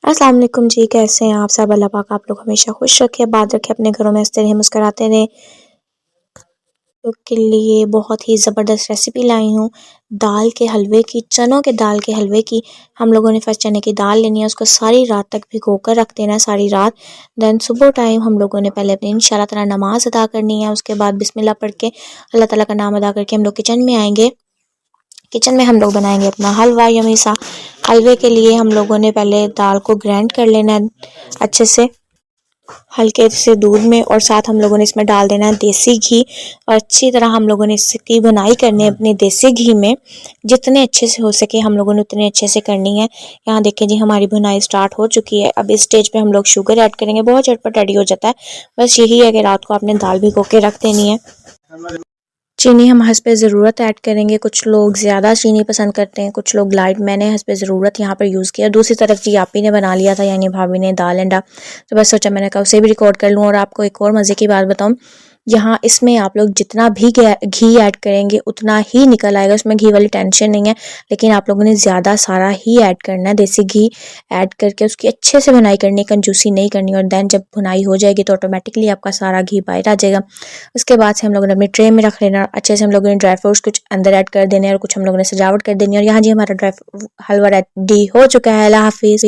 अस्सलाम वालेकुम जी, कैसे हैं आप सब? अल्लाह पाक आप लोग हमेशा खुश रखे, आबाद रखे, अपने घरों में हंसते रहें, मुस्कुराते रहें। तो के लिए बहुत ही ज़बरदस्त रेसिपी लाई हूँ दाल के हलवे की, चनों के दाल के हलवे की। हम लोगों ने फर्स्ट चने की दाल लेनी है, उसको सारी रात तक भिगो कर रख देना है, सारी रात। देन सुबह टाइम हम लोगों ने पहले अपनी इंशाल्लाह ताला नमाज अदा करनी है, उसके बाद बिस्मिल्लाह पढ़ के अल्लाह ताला का नाम अदा करके हम लोग किचन में आएंगे। किचन में हम लोग बनाएंगे अपना हलवा यम्मी सा। हलवे के लिए हम लोगों ने पहले दाल को ग्राइंड कर लेना है अच्छे से, हल्के से दूध में, और साथ हम लोगों ने इसमें डाल देना है देसी घी, और अच्छी तरह हम लोगों ने इसकी भुनाई करनी है अपने देसी घी में। जितने अच्छे से हो सके हम लोगों ने उतने अच्छे से करनी है। यहाँ देखें जी, हमारी भुनाई स्टार्ट हो चुकी है। अब इस स्टेज पे हम लोग शुगर ऐड करेंगे, बहुत झटपट रेडी हो जाता है। बस यही है कि रात को आपने दाल भिगो के रख देनी है। चीनी हम हस्बे ज़रूरत ऐड करेंगे, कुछ लोग ज़्यादा चीनी पसंद करते हैं, कुछ लोग लाइट। मैंने हस्बे ज़रूरत यहाँ पर यूज़ किया। दूसरी तरफ जी आपी ने बना लिया था, यानी भाभी ने दाल अंडा। तो बस सोचा मैंने कहा उसे भी रिकॉर्ड कर लूँ। और आपको एक और मज़े की बात बताऊँ, यहाँ इसमें आप लोग जितना भी घी ऐड करेंगे उतना ही निकल आएगा, उसमें घी वाली टेंशन नहीं है। लेकिन आप लोगों ने ज़्यादा सारा ही ऐड करना है, देसी घी ऐड करके उसकी अच्छे से भुनाई करनी है, कंजूसी नहीं करनी। और दैन जब भुनाई हो जाएगी तो ऑटोमेटिकली आपका सारा घी बाहर आ जाएगा। उसके बाद से हम लोगों ने अपनी ट्रे में रख लेना, अच्छे से हम लोगों ने ड्राई फ्रूट्स कुछ अंदर ऐड कर देने और कुछ हम लोगों ने सजावट कर देनी। और यहाँ जी हमारा हलवा रेडी हो चुका है। अल्लाह हाफिज़।